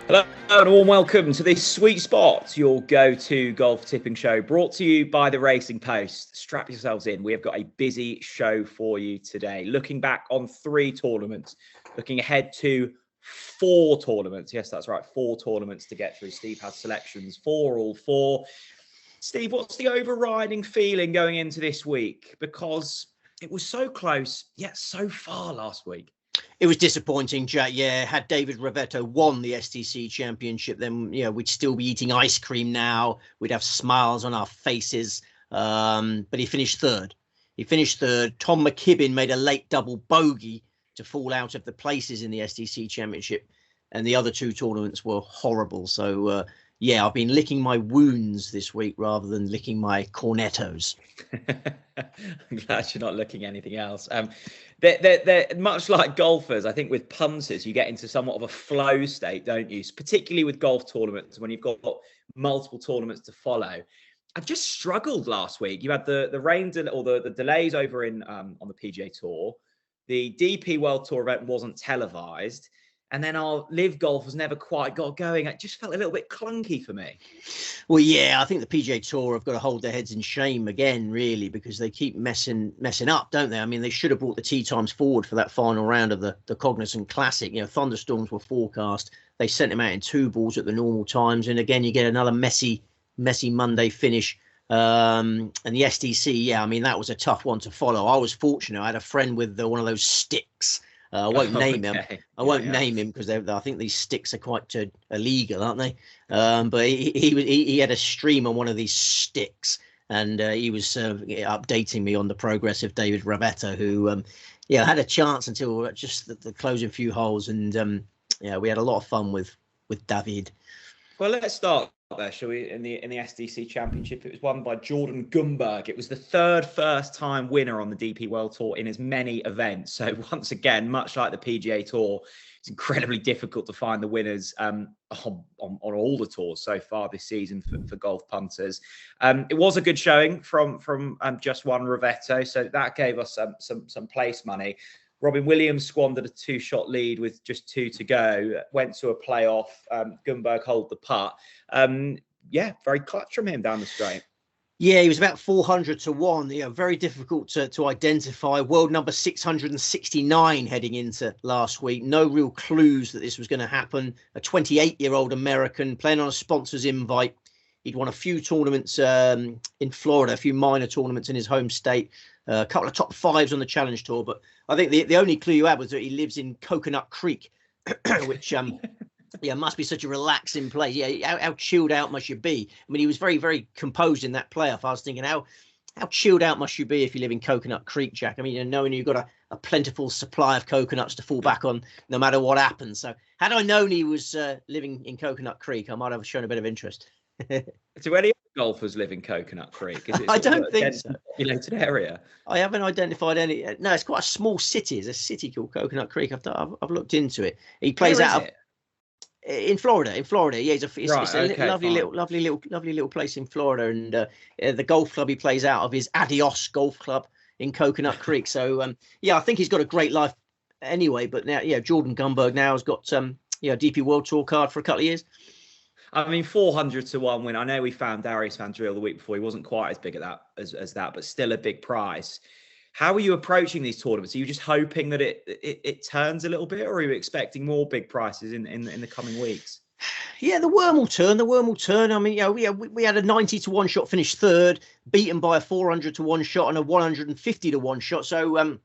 Hello and a warm welcome to this Sweet Spot, your go-to golf tipping show, brought to you by the Racing Post. Strap yourselves in. We have got a busy show for you today. Looking back on 3 tournaments, looking ahead to 4 tournaments. Yes, that's right, 4 tournaments to get through. Steve has selections for all 4. Steve, what's the overriding feeling going into this week? Because it was so close, yet so far last week. It was disappointing, Jack. Yeah, had David Rivetto won the STC Championship, then we'd still be eating ice cream now. We'd have smiles on our faces. But he finished third. Tom McKibbin made a late double bogey to fall out of the places in the STC Championship, and the other 2 tournaments were horrible. So I've been licking my wounds this week rather than licking my cornettos. I'm glad you're not looking anything else. They're much like golfers. I think with punters, you get into somewhat of a flow state, don't you? Particularly with golf tournaments, when you've got multiple tournaments to follow. I just struggled last week. You had the rain or the delays over in on the PGA Tour. The DP World Tour event wasn't televised. And then our live golf has never quite got going. It just felt a little bit clunky for me. Well, yeah, I think the PGA Tour have got to hold their heads in shame again, really, because they keep messing up, don't they? I mean, they should have brought the tee times forward for that final round of the Cognizant Classic. Thunderstorms were forecast. They sent them out in 2 balls at the normal times. And again, you get another messy Monday finish. And the SDC, I mean, that was a tough one to follow. I was fortunate. I had a friend with one of those sticks. I won't name him. I won't name him because I think these sticks are quite illegal, aren't they? But he had a stream on one of these sticks, and he was updating me on the progress of David Rivetto, who had a chance until just the closing few holes, and we had a lot of fun with David. Well, let's start there, shall we? In the SDC Championship, it was won by Jordan Gumberg. It was the 3rd first-time winner on the DP World Tour in as many events. So once again, much like the PGA Tour, it's incredibly difficult to find the winners on all the tours so far this season for golf punters. It was a good showing from just one Rivetto, so that gave us some place money. Robin Williams squandered a 2-shot lead with just 2 to go, went to a playoff. Gumberg hold the putt. Very clutch from him down the straight. Yeah, he was about 400 to 1. Very difficult to identify. World number 669 heading into last week. No real clues that this was going to happen. A 28-year-old American playing on a sponsor's invite. He'd won a few tournaments in Florida, a few minor tournaments in his home state, a couple of top 5s on the Challenge Tour. But I think the only clue you had was that he lives in Coconut Creek, which must be such a relaxing place. Yeah, how chilled out must you be? I mean, he was very, very composed in that playoff. I was thinking, how chilled out must you be if you live in Coconut Creek, Jack? I mean, knowing you've got a plentiful supply of coconuts to fall back on no matter what happens. So had I known he was living in Coconut Creek, I might have shown a bit of interest. Do any golfers live in Coconut Creek? Is it I don't think so. Populated area. I haven't identified any. No, it's quite a small city. There's a city called Coconut Creek. I've looked into it. He plays out in Florida. Yeah, it's a lovely little place in Florida, and the golf club he plays out of is Adios Golf Club in Coconut Creek. So I think he's got a great life anyway. But now, Jordan Gumberg now has got DP World Tour card for a couple of years. I mean, 400 to 1 win. I know we found Darius Van Driel the week before. He wasn't quite as big at that as that, but still a big price. How are you approaching these tournaments? Are you just hoping that it turns a little bit, or are you expecting more big prices in the coming weeks? Yeah, the worm will turn. I mean, we had a 90 to 1 shot finish 3rd, beaten by a 400 to 1 shot and a 150 to 1 shot. So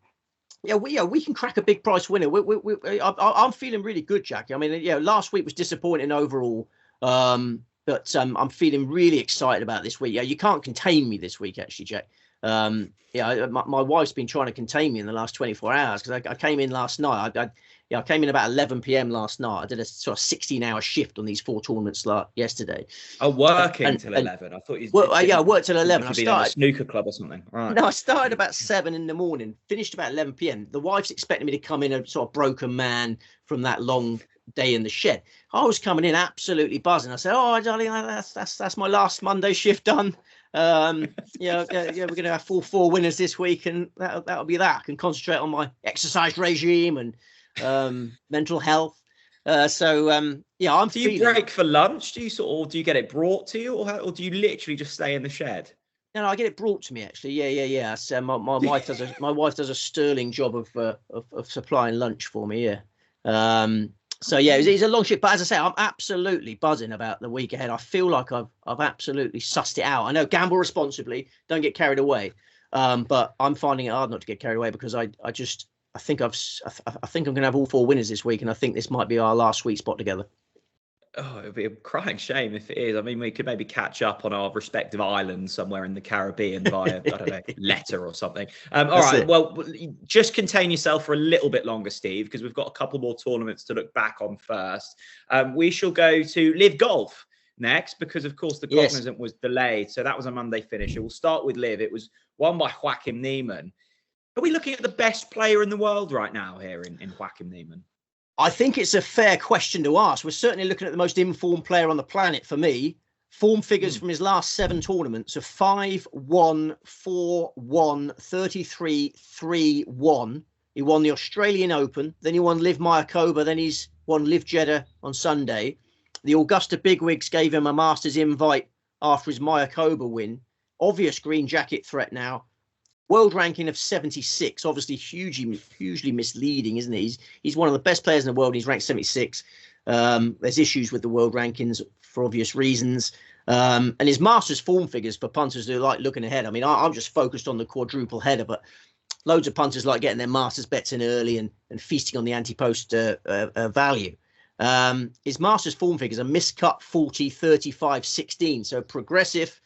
we can crack a big price winner. I'm feeling really good, Jack. I mean, last week was disappointing overall. But I'm feeling really excited about this week. You can't contain me this week, actually, Jack. My wife's been trying to contain me in the last 24 hours because I came in last night. I came in about 11 p.m. last night. I did a sort of 16-hour shift on these 4 tournaments yesterday. Oh, working till 11. I thought you. I worked till 11. I started a snooker club or something. Right. No, I started about 7 in the morning. Finished about 11 p.m. The wife's expecting me to come in a sort of broken man from that long day in the shed. I was coming in absolutely buzzing. I said, "Oh, darling, that's my last Monday shift done. We're going to have 4 winners this week, and that'll be that. I can concentrate on my exercise regime and mental health. Yeah, I'm. Do you break for lunch? Do you do you get it brought to you, or do you literally just stay in the shed? No, I get it brought to me actually. Yeah. So my wife does a sterling job of supplying lunch for me. Yeah. So yeah, it's a long shift, but as I say, I'm absolutely buzzing about the week ahead. I feel like I've absolutely sussed it out. I know, gamble responsibly, don't get carried away. But I'm finding it hard not to get carried away because I think I'm going to have all 4 winners this week, and I think this might be our last sweet spot together. Oh, it'd be a crying shame if it is. I mean, we could maybe catch up on our respective islands somewhere in the Caribbean via, I don't know, letter or something. All right. Well, just contain yourself for a little bit longer, Steve, because we've got a couple more tournaments to look back on first. We shall go to Live Golf next because, of course, the Cognizant was delayed. So that was a Monday finish. We'll start with Live. It was won by Joaquim Niemann. Are we looking at the best player in the world right now here in Joaquim Niemann? I think it's a fair question to ask. We're certainly looking at the most informed player on the planet for me. Form figures from his last 7 tournaments of 5-1, 4-1, 33-3-1. He won the Australian Open, then he won Live Mayakoba, then he's won Live Jeddah on Sunday. The Augusta Bigwigs gave him a Masters invite after his Mayakoba win. Obvious green jacket threat now. World ranking of 76, obviously hugely misleading, isn't it? He's one of the best players in the world. He's ranked 76. There's issues with the world rankings for obvious reasons. And his Masters form figures for punters who like looking ahead. I mean, I'm just focused on the quadruple header, but loads of punters like getting their Masters bets in early and feasting on the anti-post value. His Masters form figures are miscut 40, 35, 16. So progressive.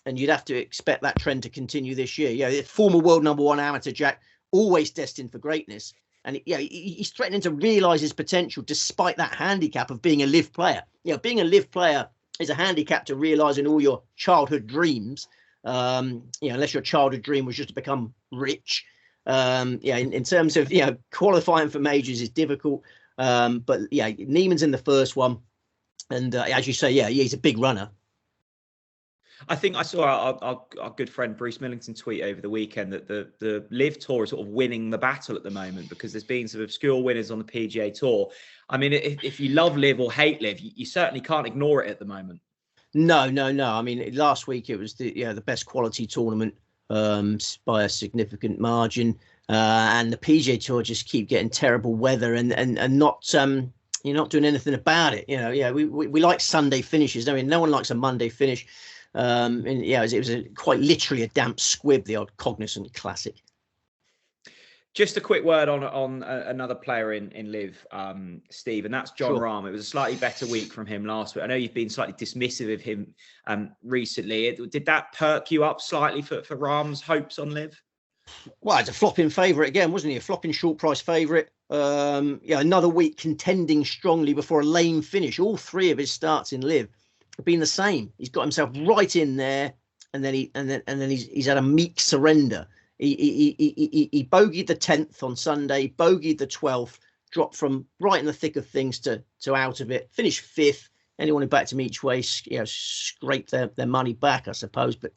And you'd have to expect that trend to continue this year. Yeah, former world #1 amateur Jack, always destined for greatness. And he's threatening to realise his potential despite that handicap of being a Live player. Being a Live player is a handicap to realising all your childhood dreams. Unless your childhood dream was just to become rich. In terms of qualifying for majors is difficult. But Niemann's in the first one, and as you say, he's a big runner. I think I saw our good friend Bruce Millington tweet over the weekend that the Live Tour is sort of winning the battle at the moment because there's been some obscure winners on the PGA Tour. I mean, if you love Live or hate Live, you certainly can't ignore it at the moment. No. I mean, last week it was the best quality tournament by a significant margin, and the PGA Tour just keep getting terrible weather and not you're not doing anything about it. We like Sunday finishes. I mean, no one likes a Monday finish. It was quite literally a damp squib, the old Cognizant Classic. Just a quick word on another player in Live, Steve, and that's Jon Rahm. It was a slightly better week from him last week. I know you've been slightly dismissive of him recently. Did that perk you up slightly for Rahm's hopes on Live? Well, it's a flopping favourite again, wasn't he? A flopping short price favourite. Another week contending strongly before a lame finish. All 3 of his starts in Live have been the same. He's got himself right in there, and then he's had a meek surrender. He bogeyed the 10th on Sunday, bogeyed the 12th, dropped from right in the thick of things to out of it, finished 5th. Anyone who backed him each way, scraped their money back, I suppose. But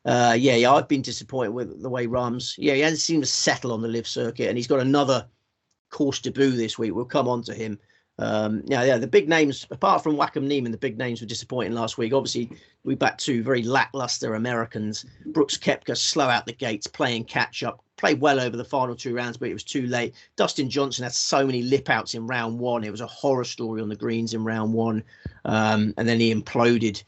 I've been disappointed with the way Rahm's. He hasn't seemed to settle on the Live circuit, and he's got another course debut this week. We'll come on to him. The big names, apart from Joaquim Niemann, the big names were disappointing last week. Obviously, we backed 2 very lackluster Americans. Brooks Koepka slow out the gates, playing catch up, played well over the final 2 rounds, but it was too late. Dustin Johnson had so many lip outs in round 1. It was a horror story on the greens in round 1. And then he imploded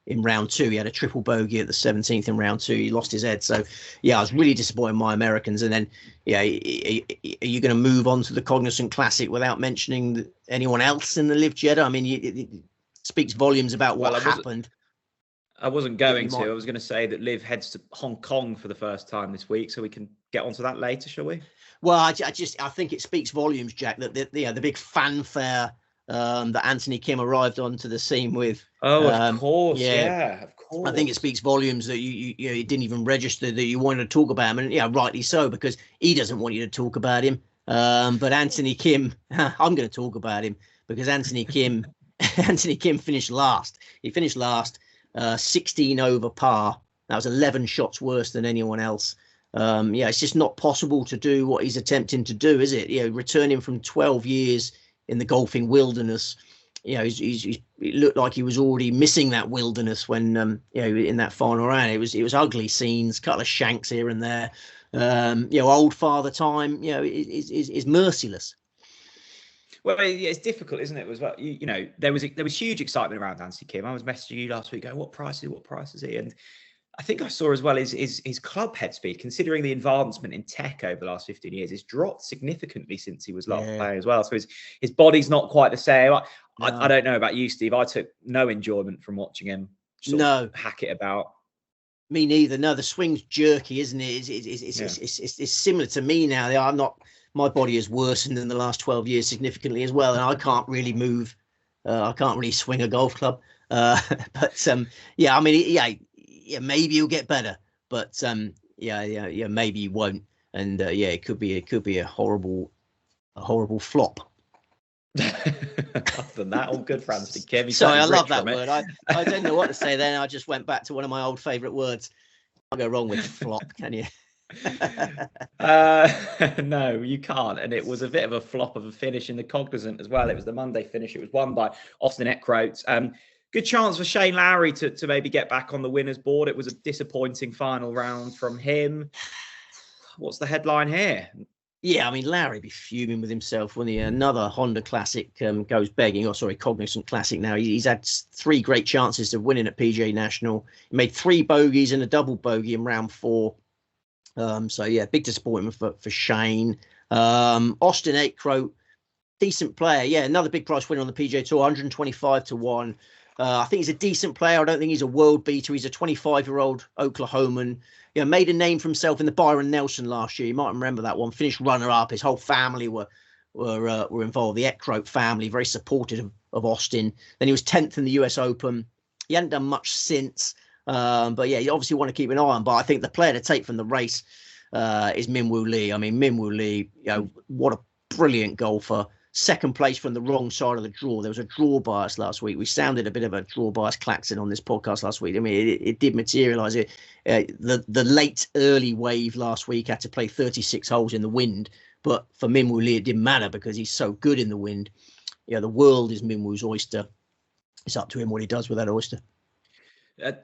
in round 2. He had a triple bogey at the 17th in round 2. He lost his head. So, I was really disappointed in my Americans. And then, are you going to move on to the Cognizant Classic without mentioning anyone else in the Live Jeddah? I mean, it speaks volumes about what happened. I wasn't going to. I was going to say that Liv heads to Hong Kong for the first time this week, so we can get onto that later, shall we? Well, I think it speaks volumes, Jack, that the big fanfare that Anthony Kim arrived onto the scene with. Oh, of course, yeah, of course. I think it speaks volumes that you didn't even register that you wanted to talk about him, and rightly so, because he doesn't want you to talk about him. But Anthony Kim, I'm going to talk about him because Anthony Kim finished last. He finished last, 16 over par. That was 11 shots worse than anyone else. Yeah, it's just not possible to do what he's attempting to do, is it? Returning from 12 years in the golfing wilderness. It looked like he was already missing that wilderness when, in that final round. It was ugly scenes, couple of shanks here and there. Old father time, is merciless. Well, it's difficult, isn't it? As well, there was huge excitement around Anthony Kim. I was messaging you last week, going, "What price is he?" And I think I saw as well his club head speed, considering the advancement in tech over the last 15 years, has dropped significantly since he was last playing as well. So his body's not quite the same. I don't know about you, Steve. I took no enjoyment from watching him hack it about. Me neither. No, the swing's jerky, isn't it? It's similar to me now. My body has worsened in the last 12 years significantly as well, and I can't really move. I can't really swing a golf club. Maybe he'll get better, but maybe he won't. And it could be a horrible flop. Other than that, all good for Anthony Kim. Sorry, I love that word. I don't know what to say then. I just went back to one of my old favourite words. Can't go wrong with flop, can you? No, you can't. And it was a bit of a flop of a finish in the Cognizant as well. It was the Monday finish. It was won by Austin Eckroat. Good chance for Shane Lowry to maybe get back on the winners board. It was a disappointing final round from him. What's the headline here? Yeah, I mean, Lowry be fuming with himself when another Honda Classic goes begging. Cognizant Classic now. He's had 3 great chances of winning at PGA National. He made 3 bogeys and a double bogey in round 4. Big disappointment for Shane. Austin Eckroat, decent player. Yeah, another big price winner on the PGA Tour, 125 to 1. I think he's a decent player. I don't think he's a world beater. He's a 25-year-old Oklahoman. Made a name for himself in the Byron Nelson last year. You might remember that one. Finished runner-up. His whole family were involved. The Eckroat family, very supportive of Austin. Then he was 10th in the US Open. He hadn't done much since. You obviously want to keep an eye on. But I think the player to take from the race is Min Woo Lee. I mean, Min Woo Lee, what a brilliant golfer. Second place from the wrong side of the draw. There was a draw bias last week. We sounded a bit of a draw bias klaxon on this podcast last week. I mean, it did materialise. The late early wave last week had to play 36 holes in the wind. But for Min Woo Lee, it didn't matter because he's so good in the wind. The world is Min Woo's oyster. It's up to him what he does with that oyster.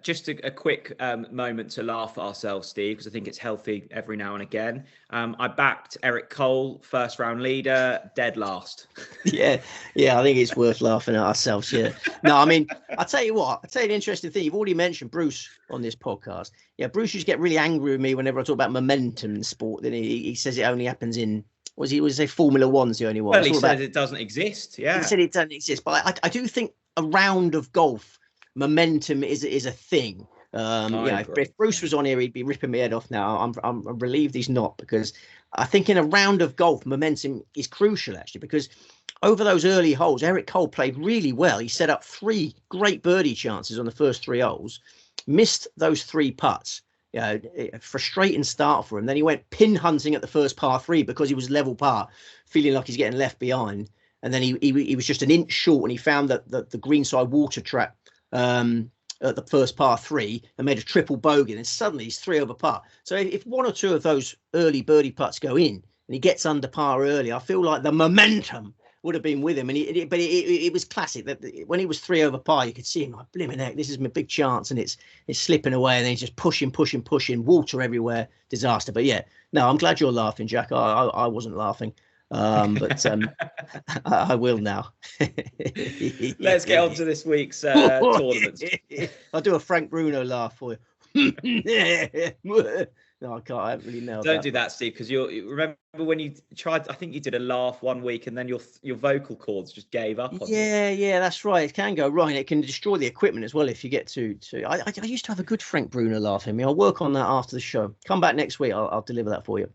Just a quick moment to laugh at ourselves, Steve, because I think it's healthy every now and again. I backed Eric Cole, first round leader, dead last. Yeah, I think it's worth laughing at ourselves. Yeah. No, I mean, I'll tell you an interesting thing. You've already mentioned Bruce on this podcast. Yeah, Bruce used to get really angry with me whenever I talk about momentum in sport. Then he says it only happens in, was he say Formula One's the only one? Well, he said it doesn't exist. Yeah. He said it doesn't exist. But I do think a round of golf, momentum is a thing. If Bruce was on here, he'd be ripping my head off now. I'm relieved he's not, because I think in a round of golf, momentum is crucial, actually, because over those early holes, Eric Cole played really well. He set up 3 great birdie chances on the first 3 holes, missed those 3 putts. A frustrating start for him. Then he went pin hunting at the first par 3 because he was level par, feeling like he's getting left behind. And then he was just an inch short, and he found that the greenside water trap at the first par 3 and made a triple bogey, and then suddenly he's 3 over par. So if 1 or 2 of those early birdie putts go in and he gets under par early, I feel like the momentum would have been with him. And it was classic that when he was 3 over par, you could see him like, blimmin' heck, this is my big chance, and it's slipping away, and then he's just pushing, water everywhere, disaster. But yeah, no, I'm glad you're laughing, Jack. I wasn't laughing. But I will now. Let's get on to this week's tournaments. I'll do a Frank Bruno laugh for you. No, I can't. I haven't really nailed Don't do that, Steve, because you remember when you tried. I think you did a laugh one week, and then your vocal cords just gave up. Yeah, that's right. It can go wrong. It can destroy the equipment as well if you get to. I used to have a good Frank Bruno laugh in me. I'll work on that after the show. Come back next week. I'll deliver that for you.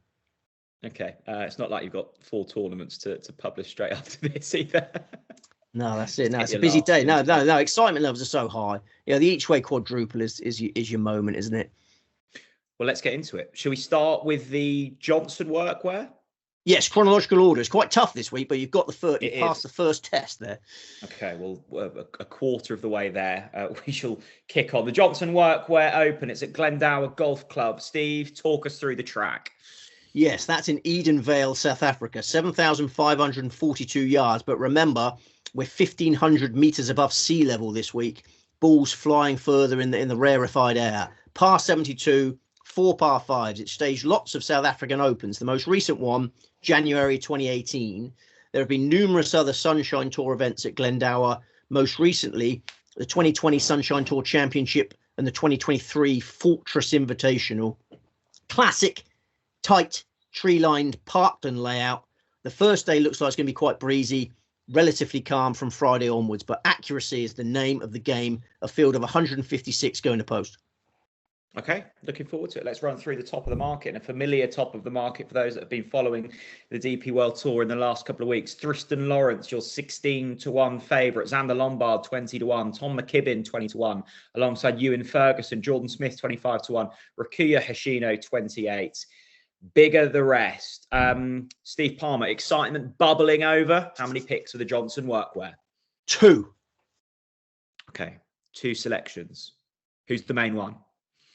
Okay, it's not like you've got 4 tournaments to publish straight after this either. No, that's it. No, it's a busy day. No. Excitement levels are so high. The each way quadruple is your moment, isn't it? Well, let's get into it. Shall we start with the Johnson workwear? Yes, chronological order. It's quite tough this week, but you've got you passed the first test there. Okay, well, a quarter of the way there. We shall kick on. The Johnson Workwear Open. It's at Glendower Golf Club. Steve, talk us through the track. Yes, that's in Eden Vale, South Africa. 7,542 yards. But remember, we're 1,500 meters above sea level this week. Balls flying further in the rarefied air. Par 72, 4 par 5s. It staged lots of South African Opens. The most recent one, January 2018. There have been numerous other Sunshine Tour events at Glendower. Most recently, the 2020 Sunshine Tour Championship and the 2023 Fortress Invitational. Classic, tight, tree-lined Parkland layout. The first day looks like it's going to be quite breezy, relatively calm from Friday onwards, but accuracy is the name of the game. A field of 156 going to post. Okay, looking forward to it. Let's run through the top of the market, and a familiar top of the market for those that have been following the DP World Tour in the last couple of weeks. Thriston Lawrence, your 16-1 favourite. Xander Lombard, 20-1. Tom McKibben, 20-1. Alongside Ewan Ferguson, Jordan Smith, 25-1. Rakuya Hashino, 28. Bigger the rest. Steve Palmer, excitement bubbling over. How many picks for the Johnson Workwear? 2. Okay, 2 selections. Who's the main one?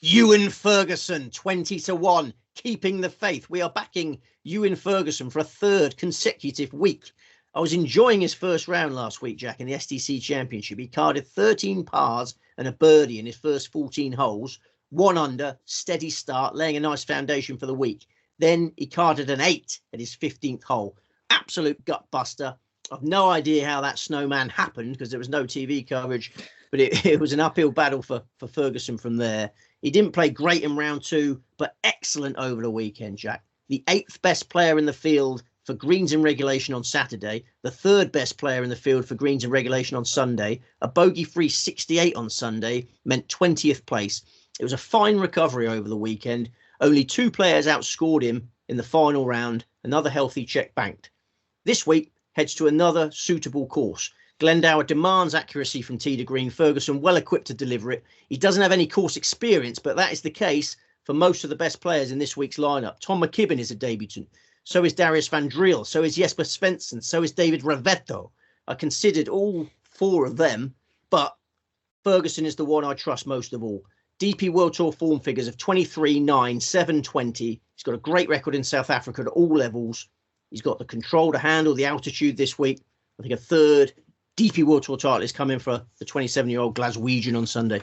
Ewan Ferguson, 20-1, keeping the faith. We are backing Ewan Ferguson for a 3rd consecutive week. I was enjoying his first round last week, Jack, in the STC Championship. He carded 13 pars and a birdie in his first 14 holes. 1 under, steady start, laying a nice foundation for the week. Then he carded an 8 at his 15th hole. Absolute gut buster. I've no idea how that snowman happened because there was no TV coverage, but it was an uphill battle for Ferguson from there. He didn't play great in round 2, but excellent over the weekend, Jack. The 8th best player in the field for greens in regulation on Saturday, the 3rd best player in the field for greens in regulation on Sunday, a bogey-free 68 on Sunday meant 20th place. It was a fine recovery over the weekend. Only 2 players outscored him in the final round, another healthy check banked. This week heads to another suitable course. Glendower demands accuracy from tee to green. Ferguson well equipped to deliver it. He doesn't have any course experience, but that is the case for most of the best players in this week's lineup. Tom McKibben is a debutant. So is Darius van Driel. So is Jesper Svensson. So is David Ravetto. I considered all 4 of them, but Ferguson is the one I trust most of all. DP World Tour form figures of 23, 9, 7, 20. He's got a great record in South Africa at all levels. He's got the control to handle the altitude this week. I think a 3rd DP World Tour title is coming for the 27-year-old Glaswegian on Sunday.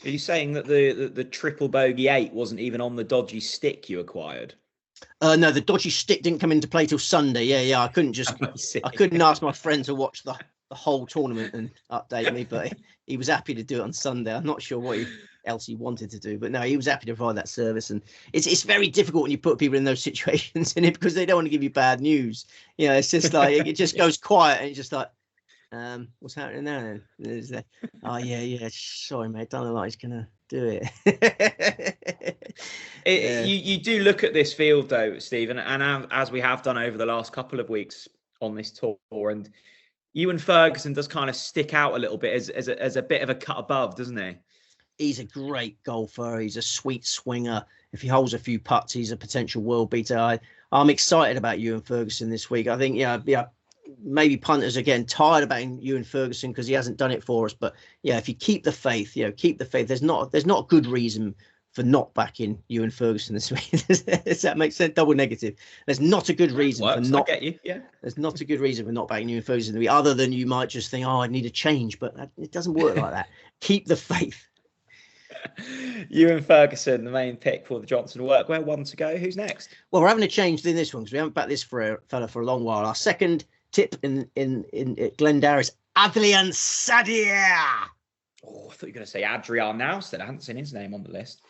Are you saying that the triple bogey 8 wasn't even on the dodgy stick you acquired? No, the dodgy stick didn't come into play till Sunday. Yeah. I couldn't ask my friend to watch the whole tournament and update me, but he was happy to do it on Sunday. I'm not sure what else he wanted to do, but no, he was happy to provide that service. And it's very difficult when you put people in those situations in it because they don't want to give you bad news. You know, it's just like it just goes quiet and it's just like, what's happening now then? Oh yeah, sorry mate, don't look like he's gonna do it. You do look at this field though, Stephen, and as we have done over the last couple of weeks on this tour, and Ewan Ferguson does kind of stick out a little bit as a bit of a cut above, doesn't he? He's a great golfer. He's a sweet swinger. If he holds a few putts, he's a potential world beater. I'm excited about Ewan Ferguson this week. I think, maybe punters are getting tired about Ewan Ferguson because he hasn't done it for us. But yeah, if you keep the faith, there's not a good reason for not backing Ewan Ferguson this week. Does that make sense? Double negative. There's not a good reason for not. I get you. Yeah. There's not a good reason for not backing Ewan Ferguson this week, other than you might just think, I need a change, but it doesn't work like that. Keep the faith. Ewan Ferguson, the main pick for the Johnson Workwear. 1 to go. Who's next? Well, we're having a change in this one because we haven't backed this fella for a long while. Our second tip in Glendower is Adrian Sadier. Oh, I thought you were going to say Adrian now. I hadn't seen his name on the list.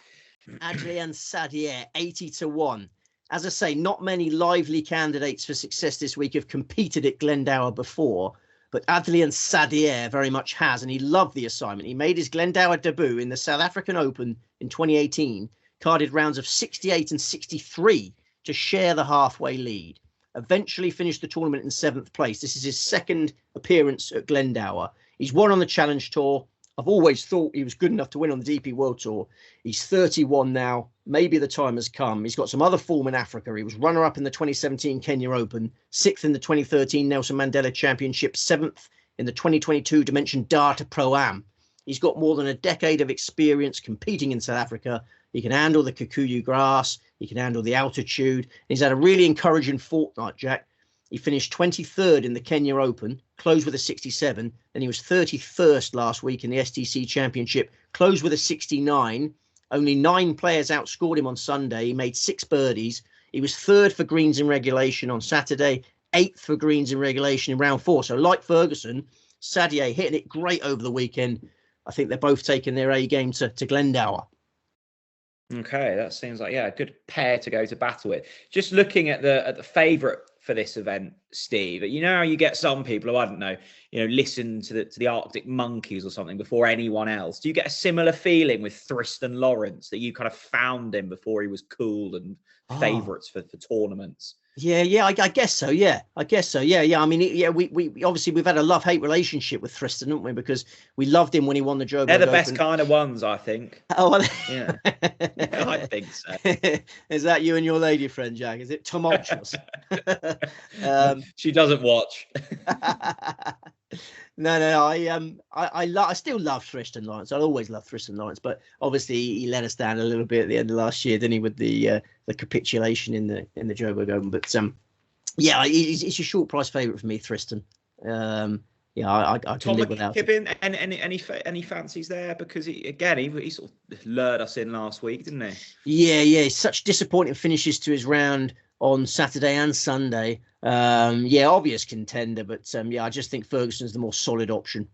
Adrian Sadier, 80-1. As I say, not many lively candidates for success this week have competed at Glendower before, but Adrian Sadier very much has, and he loved the assignment. He made his Glendower debut in the South African Open in 2018, carded rounds of 68 and 63 to share the halfway lead. Eventually finished the tournament in 7th place. This is his second appearance at Glendower. He's won on the Challenge Tour, I've always thought he was good enough to win on the DP World Tour. He's 31 now. Maybe the time has come. He's got some other form in Africa. He was runner-up in the 2017 Kenya Open, 6th in the 2013 Nelson Mandela Championship, 7th in the 2022 Dimension Data Pro-Am. He's got more than a decade of experience competing in South Africa. He can handle the Kikuyu grass. He can handle the altitude. He's had a really encouraging fortnight, Jack. He finished 23rd in the Kenya Open, closed with a 67. Then he was 31st last week in the STC Championship, closed with a 69. Only 9 players outscored him on Sunday. He made 6 birdies. He was 3rd for greens in regulation on Saturday, 8th for greens in regulation in round 4. So like Ferguson, Saddier hitting it great over the weekend. I think they're both taking their A game to Glendower. Okay, that seems like, a good pair to go to battle with. Just looking at the favourite for this event, Steve, you know how you get some people who, I don't know, listen to the Arctic Monkeys or something before anyone else. Do you get a similar feeling with Thriston Lawrence, that you kind of found him before he was cool and favourites for tournaments? Yeah, I guess so. Yeah, I guess so. Yeah. I mean, we obviously we've had a love-hate relationship with Thriston, haven't we? Because we loved him when he won the Joburg They're the Open. best kind of ones, I think. Oh, well, yeah, I think so. Is that you and your lady friend, Jack? Is it tumultuous? She doesn't watch. No. I still love Thriston Lawrence. I always love Thriston Lawrence, but obviously he let us down a little bit at the end of last year, didn't he, with the capitulation in the Joburg Open? But he's a short price favourite for me, Thriston. I can Tom live without Kibbin, any fancies there? Because he sort of lured us in last week, didn't he? Yeah. Such disappointing finishes to his round on Saturday and Sunday. Obvious contender, but I just think Ferguson's the more solid option.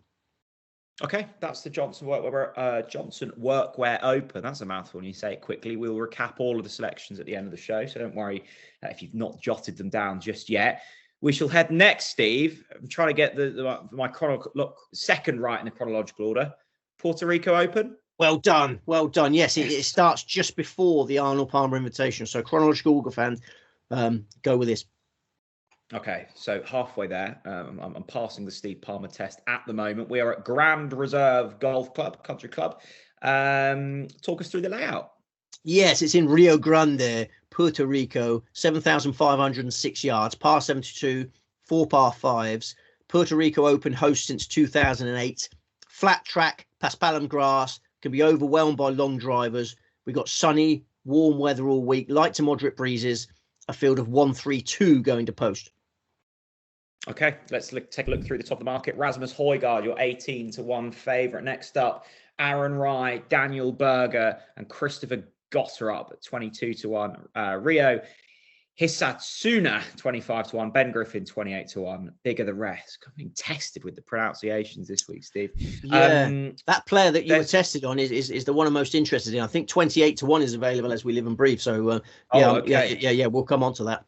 Okay, that's the Johnson Workwear Open. That's a mouthful when you say it quickly. We'll recap all of the selections at the end of the show, so don't worry if you've not jotted them down just yet. We shall head next, Steve. I'm trying to get my second right in the chronological order. Puerto Rico Open. Well done. Yes, it starts just before the Arnold Palmer Invitation. So chronological order fans, go with this. Okay, so halfway there. I'm passing the Steve Palmer test at the moment. We are at Grand Reserve Golf Club, Country Club. Talk us through the layout. Yes, it's in Rio Grande, Puerto Rico, 7,506 yards, par 72, 4 par 5s. Puerto Rico Open host since 2008. Flat track, paspalum grass, can be overwhelmed by long drivers. We've got sunny, warm weather all week, light to moderate breezes, a field of 132 going to post. Okay, let's take a look through the top of the market. Rasmus Højgaard, your 18-1 favourite. Next up, Aaron Rai, Daniel Berger, and Christopher Gotterup at 22-1. Rio Hisatsuna, 25-1. Ben Griffin, 28-1. Bigger the rest. I'm being tested with the pronunciations this week, Steve. Yeah, that player that you were tested on is the one I'm most interested in. I think 28-1 is available as we live and breathe. So we'll come on to that.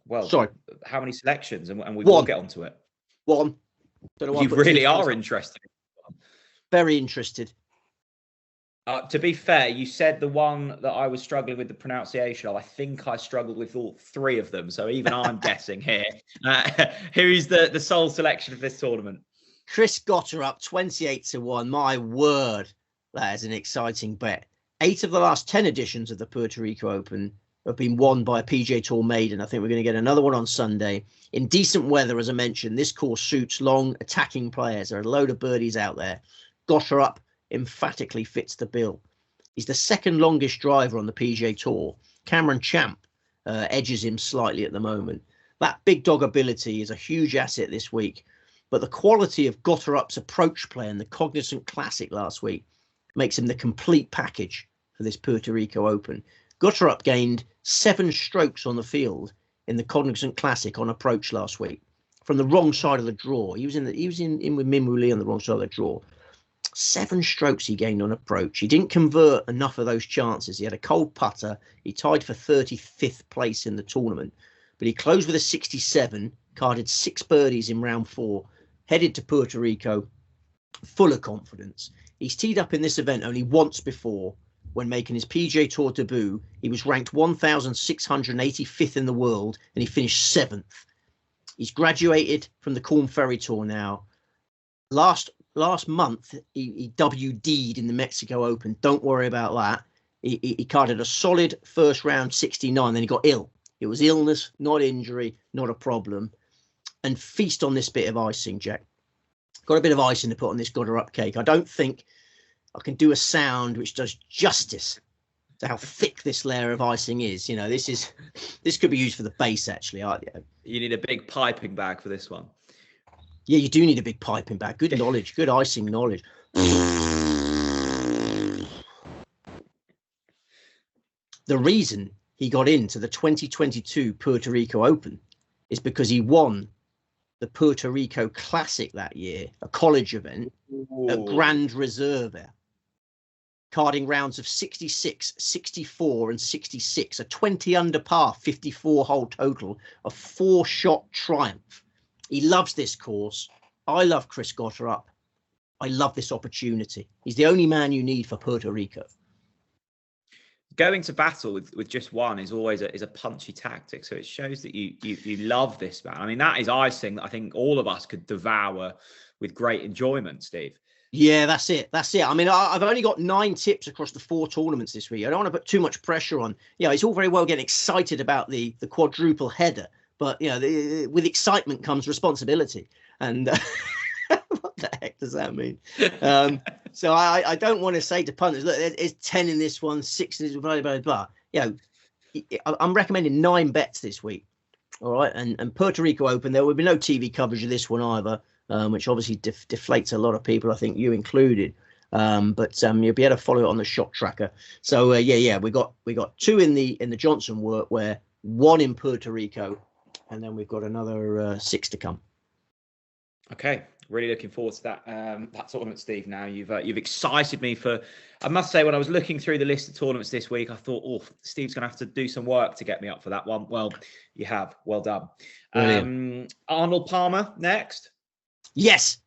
Well, sorry, how many selections? And we will get onto it. One. You really are interested. Very interested. To be fair, you said the one that I was struggling with the pronunciation of. I think I struggled with all 3 of them. So even I'm guessing here. Who's the sole selection of this tournament? Chris Gotterup, 28-1. My word, that is an exciting bet. 8 of the last 10 editions of the Puerto Rico Open have been won by a PGA Tour maiden. I think we're going to get another one on Sunday. In decent weather, as I mentioned, this course suits long attacking players. There are a load of birdies out there. Gotterup emphatically fits the bill. He's the second longest driver on the PGA Tour. Cameron Champ edges him slightly at the moment. That big dog ability is a huge asset this week, but the quality of Gotterup's approach play in the Cognizant Classic last week makes him the complete package for this Puerto Rico Open. Gotterup gained 7 strokes on the field in the Cognizant Classic on approach last week from the wrong side of the draw. He was in with Minwoo Lee on the wrong side of the draw. 7 strokes he gained on approach. He didn't convert enough of those chances. He had a cold putter. He tied for 35th place in the tournament, but he closed with a 67, carded 6 birdies in round 4, headed to Puerto Rico full of confidence. He's teed up in this event only once before. When making his PGA Tour debut, he was ranked 1,685th in the world, and he finished 7th. He's graduated from the Corn Ferry Tour now. Last last month he WD'd in the Mexico Open. Don't worry about that. He carded a solid first round 69. Then he got ill. It was illness, not injury, not a problem. And feast on this bit of icing, Jack. Got a bit of icing to put on this Godder Up cake. I don't think I can do a sound which does justice to how thick this layer of icing is. You know, this could be used for the bass, actually. You need a big piping bag for this one. Yeah, you do need a big piping bag. Good knowledge, good icing knowledge. The reason he got into the 2022 Puerto Rico Open is because he won the Puerto Rico Classic that year, a college event at Grand Reserve, carding rounds of 66, 64 and 66, a 20 under par, 54 hole total, a 4-shot triumph. He loves this course. I love Chris Gotterup. I love this opportunity. He's the only man you need for Puerto Rico. Going to battle with just one is always a punchy tactic. So it shows that you love this man. I mean, that is icing that I think all of us could devour with great enjoyment, Steve. Yeah, that's it. I mean, I've only got 9 tips across the 4 tournaments this week. I don't want to put too much pressure on. You know, it's all very well getting excited about the quadruple header, but you know, with excitement comes responsibility. And what the heck does that mean? So I don't want to say to punters, look, there's 10 in this one, 6 in this, blah, blah, blah. You know, I'm recommending 9 bets this week. All right. And Puerto Rico Open, there will be no TV coverage of this one either, which obviously deflates a lot of people, I think you included. But you'll be able to follow it on the shot tracker. So, we got 2 in the Johnson work, where 1 in Puerto Rico, and then we've got another 6 to come. Okay, really looking forward to that tournament, Steve. Now you've excited me for. I must say, when I was looking through the list of tournaments this week, I thought, oh, Steve's going to have to do some work to get me up for that one. Well, you have. Well done. Arnold Palmer next. Yes.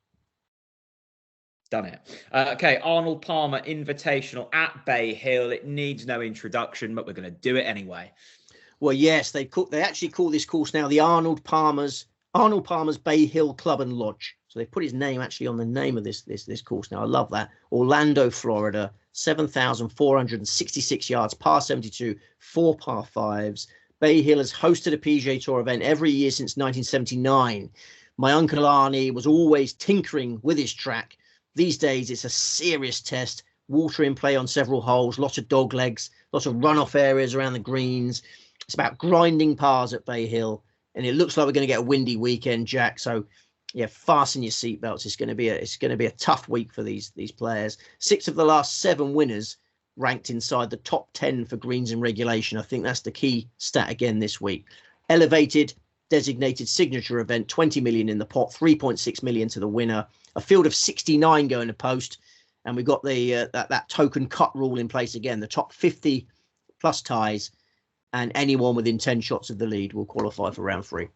Done it. Okay, Arnold Palmer Invitational at Bay Hill. It needs no introduction, but we're going to do it anyway. Well, yes, they actually call this course now the Arnold Palmer's Bay Hill Club and Lodge. So they put his name actually on the name of this course now. I love that. Orlando, Florida, 7,466 yards, par 72, 4 par 5s. Bay Hill has hosted a PGA Tour event every year since 1979. My uncle Arnie was always tinkering with his track. These days, it's a serious test. Water in play on several holes, lots of dog legs, lots of runoff areas around the greens. It's about grinding pars at Bay Hill. And it looks like we're going to get a windy weekend, Jack. So, yeah, fasten your seatbelts. It's going to be a tough week for these players. 6 of the last 7 winners ranked inside the top 10 for greens in regulation. I think that's the key stat again this week. Elevated designated signature event, 20 million in the pot, 3.6 million to the winner. A field of 69 going to post, and we've got the that token cut rule in place again. The top 50 plus ties, and anyone within 10 shots of the lead will qualify for round 3.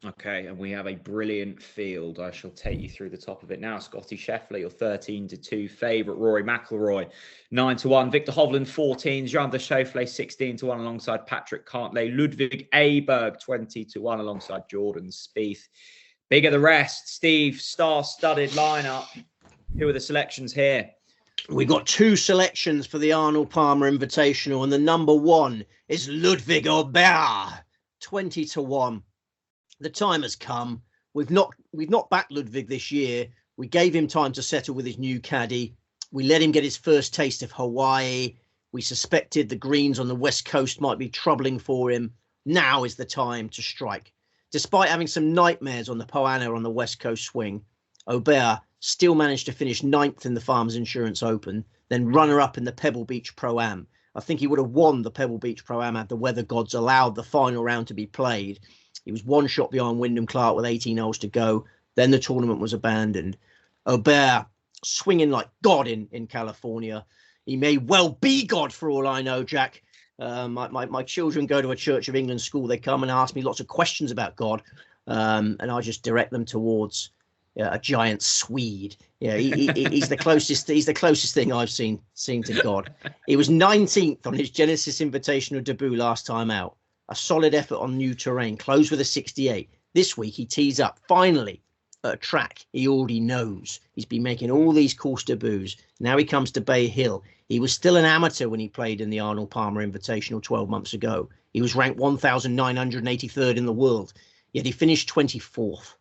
Okay, and we have a brilliant field. I shall take you through the top of it now. Scotty Scheffler, your 13-2 favourite. Rory McIlroy, 9-1. Victor Hovland, 14. Jean de Chaufflet, 16-1 alongside Patrick Cantlay. Ludwig Aberg, 20-1 alongside Jordan Spieth. Bigger the rest. Steve, star-studded lineup. Who are the selections here? We got 2 selections for the Arnold Palmer Invitational, and the number 1 is Ludwig Aberg, 20-1. The time has come. We've not backed Ludwig this year. We gave him time to settle with his new caddy. We let him get his first taste of Hawaii. We suspected the greens on the West Coast might be troubling for him. Now is the time to strike. Despite having some nightmares on the Poana on the West Coast swing, Aberg still managed to finish 9th in the Farmers Insurance Open, then runner-up in the Pebble Beach Pro-Am. I think he would have won the Pebble Beach Pro-Am had the weather gods allowed the final round to be played. He was 1 shot behind Wyndham Clark with 18 holes to go. Then the tournament was abandoned. Aberg swinging like God in California. He may well be God for all I know, Jack. My children go to a Church of England school. They come and ask me lots of questions about God, and I just direct them towards a giant Swede. Yeah, he's the closest. He's the closest thing I've seen to God. He was 19th on his Genesis Invitational debut last time out. A solid effort on new terrain, closed with a 68. This week he tees up finally at a track he already knows. He's been making all these course debuts. Now he comes to Bay Hill. He was still an amateur when he played in the Arnold Palmer Invitational 12 months ago. He was ranked 1,983rd in the world, yet he finished 24th.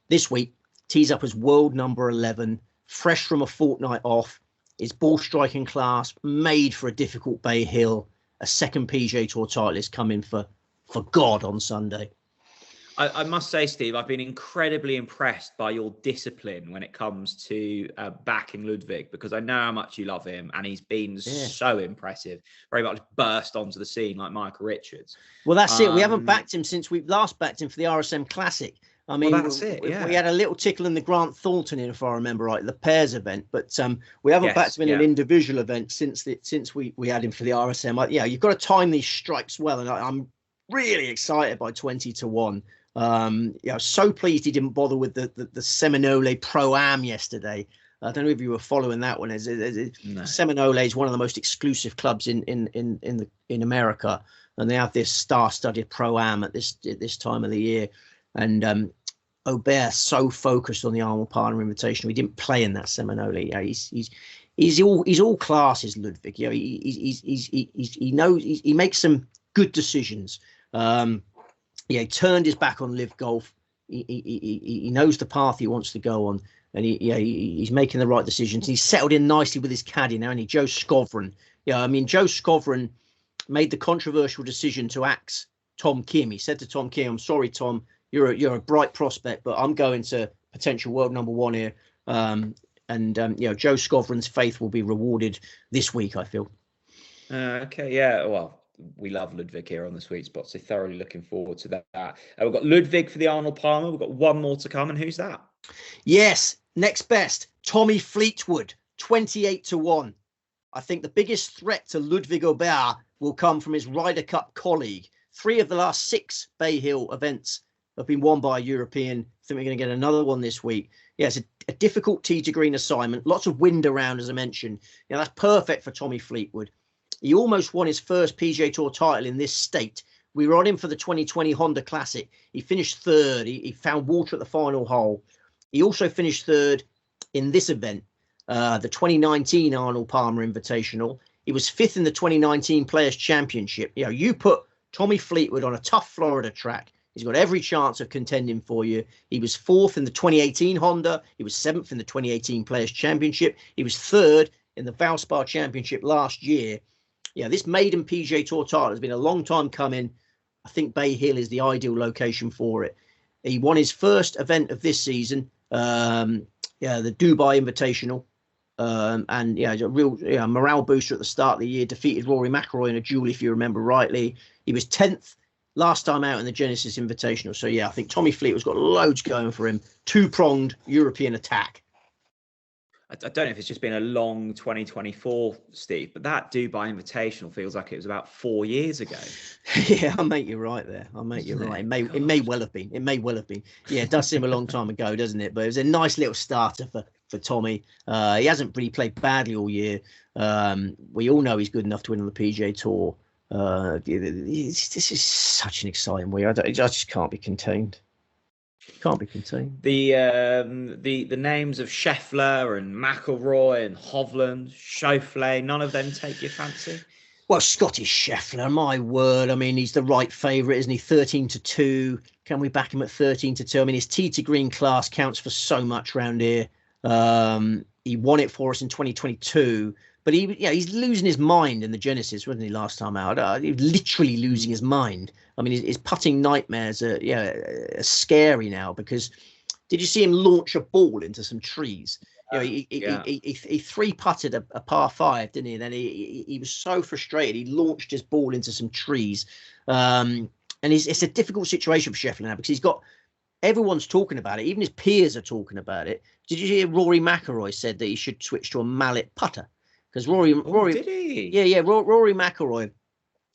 This week, tees up as world number 11, fresh from a fortnight off. His ball striking class made for a difficult Bay Hill. A second PGA Tour title is coming for God on Sunday. I must say, Steve, I've been incredibly impressed by your discipline when it comes to backing Ludwig, because I know how much you love him, and he's been so impressive. Very much burst onto the scene like Michael Richards. Well, that's it. We haven't backed him since we last backed him for the RSM Classic. I mean, that's it. Yeah. We had a little tickle in the Grant Thornton, if I remember right, the pairs event, but we haven't backed him in an individual event since we had him for the RSM. You've got to time these strikes well, and I'm really excited by 20-1. So pleased he didn't bother with the Seminole Pro-Am yesterday. I don't know if you were following that one. No. Seminole is one of the most exclusive clubs in America, and they have this star-studded Pro-Am at this time of the year. And Aubert so focused on the Arnold Palmer Invitational, he didn't play in that Seminole. Yeah, he's all classes, Ludwig. You know, he knows he makes some good decisions. He turned his back on Live Golf. He knows the path he wants to go on, and he's making the right decisions. He's settled in nicely with his caddy now, and Joe Skovron. Joe Skovron made the controversial decision to axe Tom Kim. He said to Tom Kim, "I'm sorry, Tom, you're a bright prospect, but I'm going to potential world number one here." Joe Skovron's faith will be rewarded this week, I feel. Okay, yeah, well, we love Ludwig here on the Sweet Spot, so thoroughly looking forward to that. We've got Ludwig for the Arnold Palmer. We've got one more to come, and who's that? Yes, next best, Tommy Fleetwood, 28-1. I think the biggest threat to Ludwig Aubert will come from his Ryder Cup colleague. 3 of the last 6 Bay Hill events have been won by a European. I think we're going to get another one this week. Yeah, it's a difficult tee to green assignment. Lots of wind around, as I mentioned. That's perfect for Tommy Fleetwood. He almost won his first PGA Tour title in this state. We were on him for the 2020 Honda Classic. He finished 3rd. He found water at the final hole. He also finished 3rd in this event, the 2019 Arnold Palmer Invitational. He was 5th in the 2019 Players Championship. You put Tommy Fleetwood on a tough Florida track, he's got every chance of contending for you. He was 4th in the 2018 Honda. He was 7th in the 2018 Players Championship. He was 3rd in the Valspar Championship last year. This maiden PGA Tour title has been a long time coming. I think Bay Hill is the ideal location for it. He won his first event of this season, the Dubai Invitational. A real morale booster at the start of the year. Defeated Rory McIlroy in a duel, if you remember rightly. He was 10th last time out in the Genesis Invitational. So, I think Tommy Fleetwood's got loads going for him. 2-pronged European attack. I don't know if it's just been a long 2024, Steve, but that Dubai Invitational feels like it was about 4 years ago. I'll make you right there. Right. It may well have been. Yeah, it does seem a long time ago, doesn't it? But it was a nice little starter for Tommy. He hasn't really played badly all year. We all know he's good enough to win on the PGA Tour. This is such an exciting week. I just can't be contained. The names of Scheffler and McIlroy and Hovland, Schauffele, none of them take your fancy? Well, Scotty Scheffler, my word. I mean, he's the right favourite, isn't he? 13-2. Can we back him at 13-2? I mean, his tee to green class counts for so much round here. He won it for us in 2022. But he's losing his mind in the Genesis, wasn't he, last time out? He was literally losing his mind. I mean, his putting nightmares are scary now, because did you see him launch a ball into some trees? He 3-putted a par 5, didn't he? And then he was so frustrated, he launched his ball into some trees. And it's a difficult situation for Scheffler now, because everyone's talking about it. Even his peers are talking about it. Did you hear Rory McIlroy said that he should switch to a mallet putter? Because Rory, did he? Rory McIlroy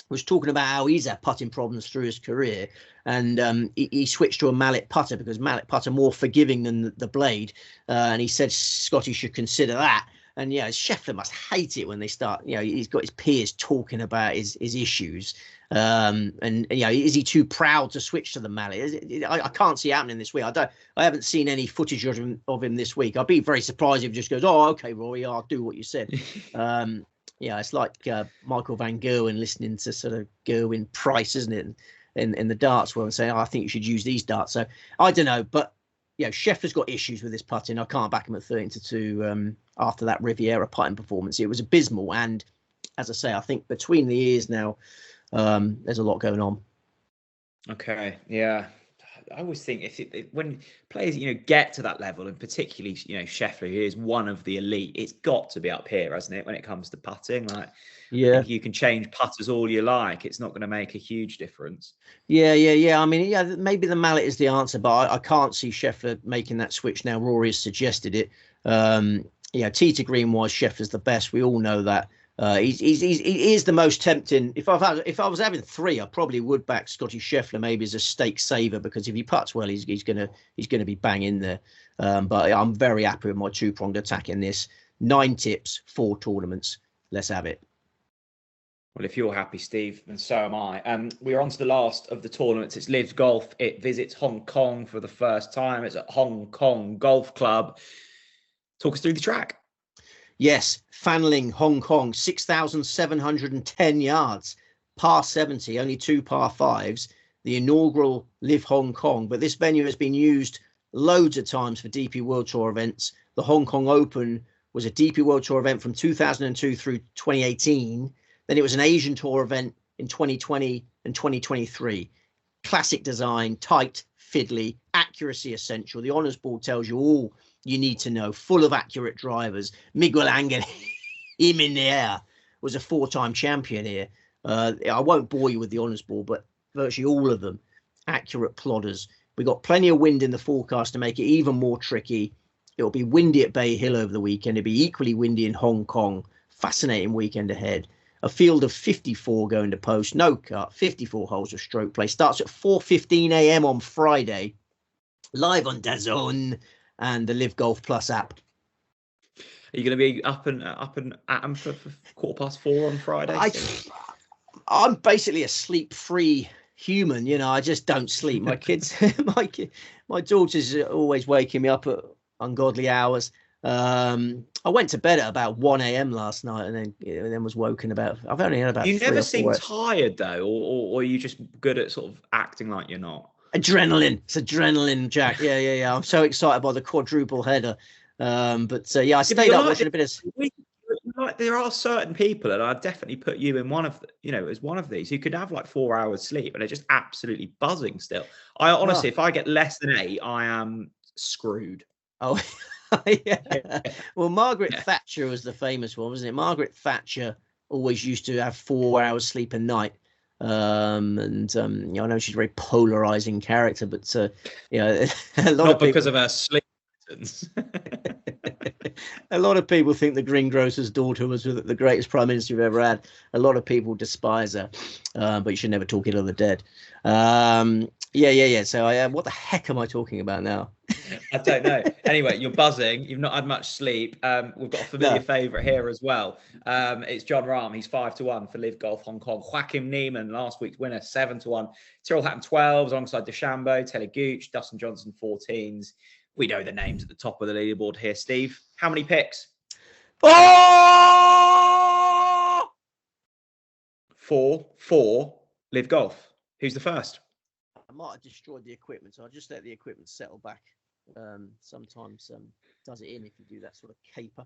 was talking about how he's had putting problems through his career, and he switched to a mallet putter because mallet putter more forgiving than the blade, and he said Scotty should consider that. And Scheffler must hate it when they start. He's got his peers talking about his issues. And you know, is he too proud to switch to the mallet? I can't see it happening this week. I haven't seen any footage of him this week. I'd be very surprised if he just goes, "Oh, okay, Rory, I'll do what you said." Yeah, it's like Michael van Gerwen listening to sort of Gerwin Price, isn't it? In the darts world, and saying, "Oh, I think you should use these darts." So I don't know, but you know, Scheffler's got issues with his putting. I can't back him at 13-2 after that Riviera putting performance. It was abysmal, and as I say, I think between the ears now, there's a lot going on. Okay, yeah. I always think when players, get to that level, and particularly, Scheffler, who is one of the elite, it's got to be up here, hasn't it, when it comes to putting? Like, yeah, you can change putters all you like. It's not going to make a huge difference. Yeah. I mean, yeah, maybe the mallet is the answer, but I can't see Scheffler making that switch now. Rory has suggested it. Tee to green wise, Scheffler's the best. We all know that. He is the most tempting. If I was having three, I probably would back Scotty Scheffler maybe as a stake saver, because if he putts well, he's gonna be bang in there. But I'm very happy with my two-pronged attack in this. 9 tips, 4 tournaments. Let's have it. Well, if you're happy, Steve, then so am I. We're on to the last of the tournaments. It's Liv Golf. It visits Hong Kong for the first time. It's at Hong Kong Golf Club. Talk us through the track. Yes, Fanling, Hong Kong, 6,710 yards, par 70, only 2 par 5s, the inaugural Live Hong Kong. But this venue has been used loads of times for DP World Tour events. The Hong Kong Open was a DP World Tour event from 2002 through 2018. Then it was an Asian Tour event in 2020 and 2023. Classic design, tight, fiddly, accuracy essential. The Honours Board tells you all you need to know, full of accurate drivers. Miguel Angel Jimenez was a 4-time champion here. I won't bore you with the Honours Board, but virtually all of them accurate plodders. We got plenty of wind in the forecast to make it even more tricky. It'll be windy at Bay Hill over the weekend. It'll be equally windy in Hong Kong. Fascinating weekend ahead. A field of 54 going to post, no cut, 54 holes of stroke play. Starts at 4:15 a.m. on Friday, live on DAZN and the Live Golf Plus app. Are you going to be up and at them for 4:15 on Friday? I'm basically a sleep-free human. I just don't sleep. My kids, my daughter's always waking me up at ungodly hours. I went to bed at about 1 a.m. last night, and then was woken about. I've only had about. You never seem tired though, or are you just good at sort of acting like you're not? Adrenaline. It's adrenaline, Jack. Yeah. I'm so excited by the quadruple header. I stayed up watching a bit of. There are certain people, and I'd definitely put you in one of as one of these, who could have like 4 hours sleep and they're just absolutely buzzing still. I honestly, if I get less than 8, I am screwed. Oh. Yeah. Well, Margaret Thatcher was the famous one, wasn't it? Margaret Thatcher always used to have 4 hours sleep a night. I know she's a very polarizing character, but a lot not of people, because of her sleep. A lot of people think the greengrocer's daughter was the greatest prime minister you've ever had. A lot of people despise her, but you should never talk ill of the dead. So what the heck am I talking about now? I don't know. Anyway, you're buzzing. You've not had much sleep. We've got a familiar favourite here as well. It's Jon Rahm. He's 5-1 for Live Golf Hong Kong. Joaquin Niemann, last week's winner, 7-1. Tyrrell Hatton 12s alongside DeChambeau, Taylor Gooch, Dustin Johnson 14s. We know the names at the top of the leaderboard here, Steve. How many picks? Oh! 4 Live Golf. Who's the first? I might have destroyed the equipment, so I'll just let the equipment settle back. Sometimes does it in if you do that sort of caper.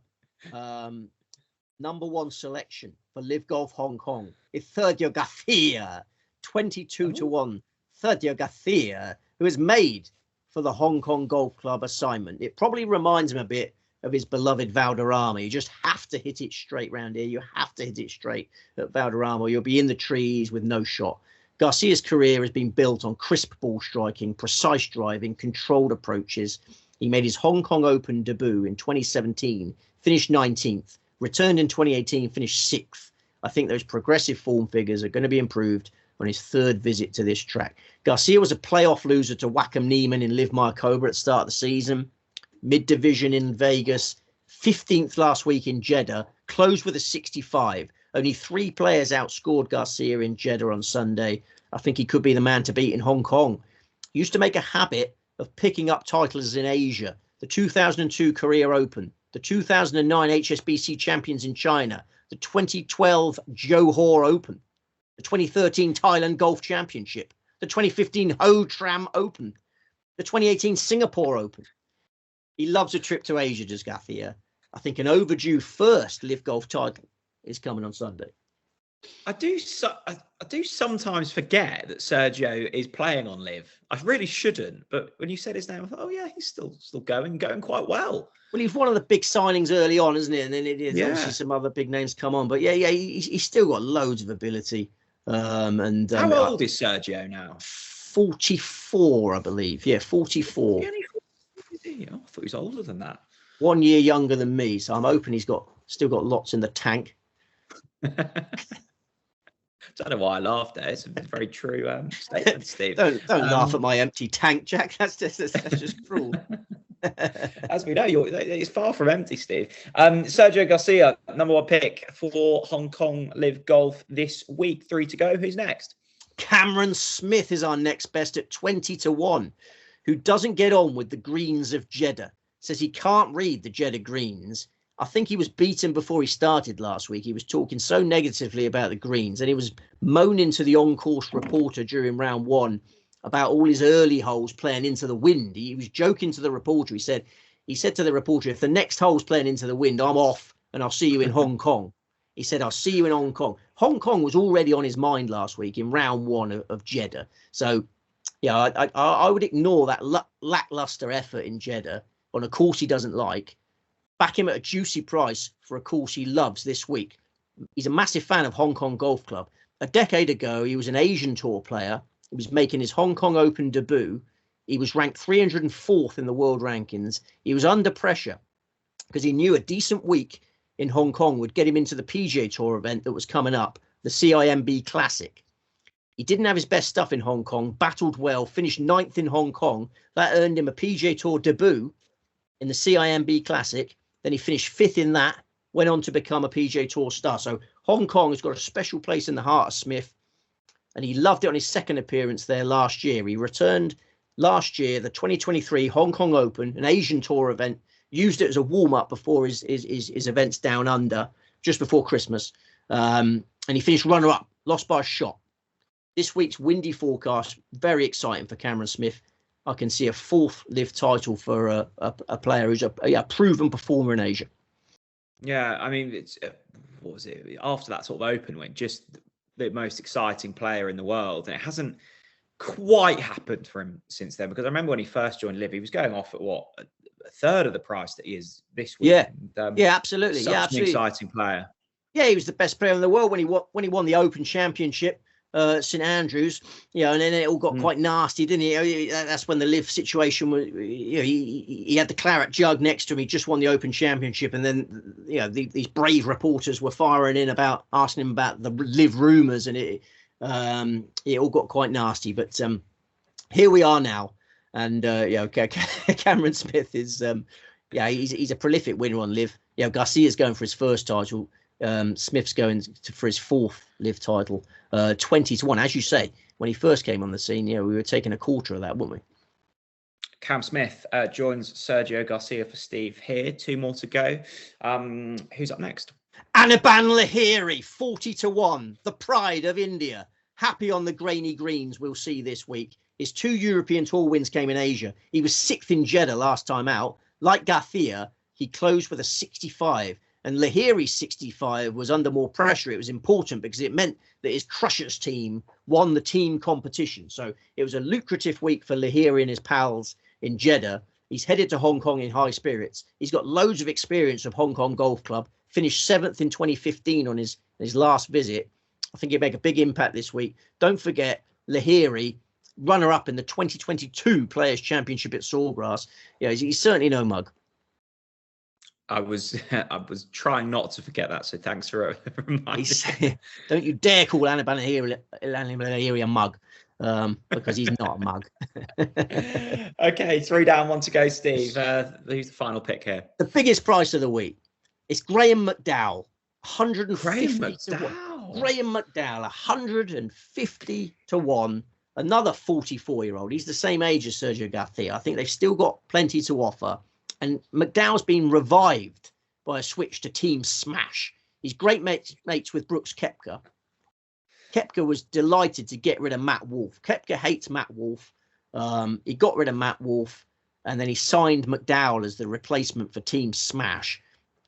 Number 1 selection for Live Golf Hong Kong is Sergio Garcia, 22-1. Sergio Garcia, who is made for the Hong Kong Golf Club assignment. It probably reminds him a bit of his beloved Valderrama. You just have to hit it straight round here. You have to hit it straight at Valderrama, or you'll be in the trees with no shot. Garcia's career has been built on crisp ball striking, precise driving, controlled approaches. He made his Hong Kong Open debut in 2017, finished 19th, returned in 2018, finished 6th. I think those progressive form figures are going to be improved on his 3rd visit to this track. Garcia was a playoff loser to Joaquin Niemann in Live Mayakoba at the start of the season. Mid-division in Vegas, 15th last week in Jeddah, closed with a 65. Only 3 players outscored Garcia in Jeddah on Sunday. I think he could be the man to beat in Hong Kong. He used to make a habit of picking up titles in Asia. The 2002 Korea Open, the 2009 HSBC Champions in China, the 2012 Johor Open, the 2013 Thailand Golf Championship, the 2015 Ho Tram Open, the 2018 Singapore Open. He loves a trip to Asia, does Garcia. I think an overdue first Live Golf title is coming on Sunday. I do sometimes forget that Sergio is playing on Live. I really shouldn't, but when you said his name, I thought, oh yeah, he's still going quite well. Well, he's one of the big signings early on, isn't he? And then obviously some other big names come on, but he's still got loads of ability. How old is Sergio now? 44, I believe. Yeah, 44. I thought he was older than that. 1 year younger than me, so I'm hoping he's still got lots in the tank. Don't know why I laughed there. It's a very true statement, Steve. Don't laugh at my empty tank, Jack. That's just cruel. As we know, it's far from empty, Steve. Sergio Garcia, number 1 pick for Hong Kong Live Golf this week. 3 to go. Who's next? Cameron Smith is our next best at 20-1, who doesn't get on with the greens of Jeddah. Says he can't read the Jeddah greens. I think he was beaten before he started last week. He was talking so negatively about the greens, and he was moaning to the on-course reporter during round 1 about all his early holes playing into the wind. He was joking to the reporter. He said to the reporter, if the next hole's playing into the wind, I'm off and I'll see you in Hong Kong. He said, I'll see you in Hong Kong. Hong Kong was already on his mind last week in round 1 of Jeddah. So, yeah, I would ignore that lackluster effort in Jeddah on a course he doesn't like. Back him at a juicy price for a course he loves this week. He's a massive fan of Hong Kong Golf Club. A decade ago, he was an Asian Tour player. He was making his Hong Kong Open debut. He was ranked 304th in the world rankings. He was under pressure because he knew a decent week in Hong Kong would get him into the PGA Tour event that was coming up, the CIMB Classic. He didn't have his best stuff in Hong Kong, battled well, finished 9th in Hong Kong. That earned him a PGA Tour debut in the CIMB Classic. Then he finished 5th in that, went on to become a PGA Tour star. So Hong Kong has got a special place in the heart of Smith, and he loved it on his second appearance there last year. He returned last year, the 2023 Hong Kong Open, an Asian Tour event, used it as a warm-up before his events down under, just before Christmas. And he finished runner-up, lost by a shot. This week's windy forecast, very exciting for Cameron Smith. I can see a 4th Live title for a player who's a proven performer in Asia. Yeah, I mean, it's what was it? After that sort of Open win, just the most exciting player in the world. And it hasn't quite happened for him since then, because I remember when he first joined Live, he was going off at a third of the price that he is this week. Yeah, and, yeah, absolutely. Such yeah, absolutely. an exciting player. Yeah, he was the best player in the world when he won the Open Championship. St Andrews, and then it all got quite nasty, didn't he? That's when the Live situation was. He had the claret jug next to him. He just won the Open Championship, and then these brave reporters were firing in asking him about the Live rumours, and it all got quite nasty. But here we are now, and Cameron Smith is he's a prolific winner on Live. Garcia's going for his first title. Smith's going for his 4th Live title, 20-1. As you say, when he first came on the scene, we were taking a quarter of that, weren't we? Cam Smith joins Sergio Garcia for Steve here. 2 more to go. Who's up next? Anirban Lahiri, 40-1. The pride of India. Happy on the grainy greens, we'll see this week. His 2 European Tour wins came in Asia. He was 6th in Jeddah last time out. Like Garcia, he closed with a 65. And Lahiri's 65 was under more pressure. It was important because it meant that his Crushers team won the team competition. So it was a lucrative week for Lahiri and his pals in Jeddah. He's headed to Hong Kong in high spirits. He's got loads of experience of Hong Kong Golf Club. Finished 7th in 2015 on his last visit. I think he'll make a big impact this week. Don't forget Lahiri, runner-up in the 2022 Players' Championship at Sawgrass. He's certainly no mug. I was trying not to forget that, so thanks for reminding. Don't you dare call Anirban Lahiri a mug, because he's not a mug. Okay, 3 down, 1 to go, Steve. Who's the final pick here? The biggest price of the week. It's Graham McDowell, 150 Graham to 1. McDowell. Graham McDowell, 150 to 1. Another 44-year-old. He's the same age as Sergio Garcia. I think they've still got plenty to offer. And McDowell's been revived by a switch to Team Smash. He's great mates with Brooks Koepka. Koepka was delighted to get rid of Matt Wolff. Koepka hates Matt Wolff. He got rid of Matt Wolff, and then he signed McDowell as the replacement for Team Smash.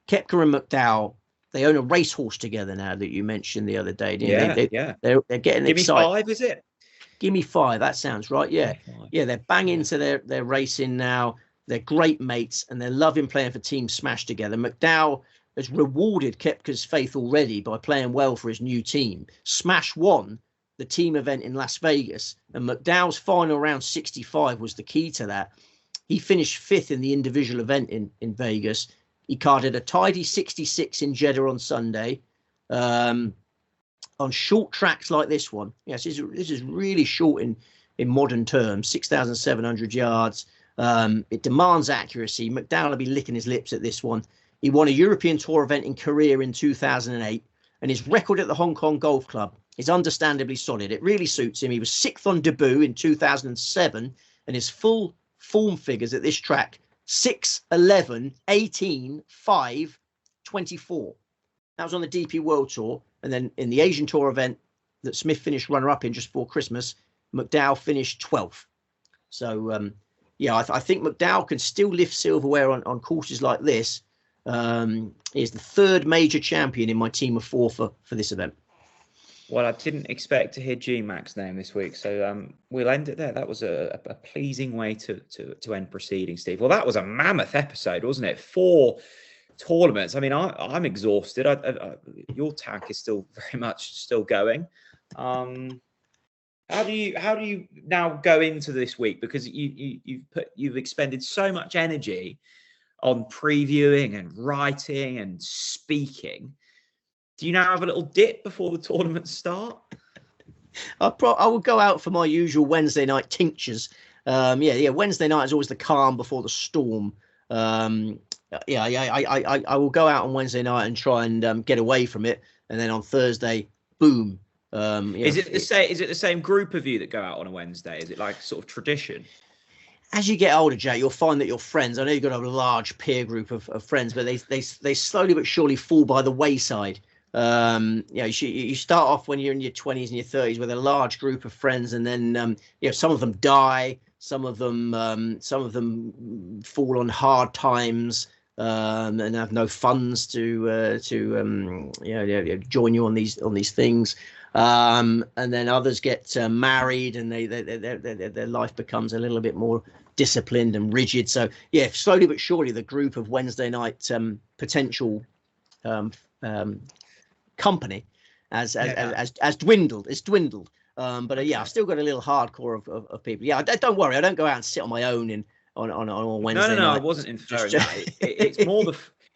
Koepka and McDowell, they own a racehorse together now that you mentioned the other day. They're getting Give excited. Me 5, is it? Give Me 5. That sounds right. Yeah. Yeah, they're banging to their racing now. They're great mates, and they're loving playing for Team Smash together. McDowell has rewarded Koepka's faith already by playing well for his new team. Smash won the team event in Las Vegas, and McDowell's final round 65 was the key to that. He finished 5th in the individual event in Vegas. He carded a tidy 66 in Jeddah on Sunday. On short tracks like this one, yes, this is really short in modern terms, 6,700 yards. It demands accuracy. McDowell will be licking his lips at this one. He won a European Tour event in Korea in 2008, and his record at the Hong Kong Golf Club is understandably solid. It really suits him. He was 6th on debut in 2007, and his full form figures at this track: 6, 11, 18, 5, 24. That was on the DP World Tour. And then in the Asian Tour event that Smith finished runner-up in just before Christmas, McDowell finished 12th. So, I think McDowell can still lift silverware on courses like this. He is the 3rd major champion in my team of 4 for this event. Well, I didn't expect to hear G-Mac's name this week, so we'll end it there. That was a pleasing way to end proceedings, Steve. Well, that was a mammoth episode, wasn't it? 4 tournaments. I mean, I'm exhausted. Your tank is still very much still going. How do you now go into this week? Because you've expended so much energy on previewing and writing and speaking. Do you now have a little dip before the tournaments start? I will go out for my usual Wednesday night tinctures. Wednesday night is always the calm before the storm. I will go out on Wednesday night and try and get away from it, and then on Thursday, boom. Is it the same group of you that go out on a Wednesday? Is it like sort of tradition? As you get older, Jay, you'll find that your friends, I know you've got a large peer group of friends, but they slowly but surely fall by the wayside. You start off when you're in your 20s and your 30s with a large group of friends, and then some of them die, some of them fall on hard times and have no funds to join you on these things. And then others get married, and their life becomes a little bit more disciplined and rigid. So slowly but surely the group of Wednesday night potential company has dwindled. It's dwindled. I've still got a little hardcore of people. Yeah, don't worry, I don't go out and sit on my own on Wednesday night. No, I wasn't inferring that.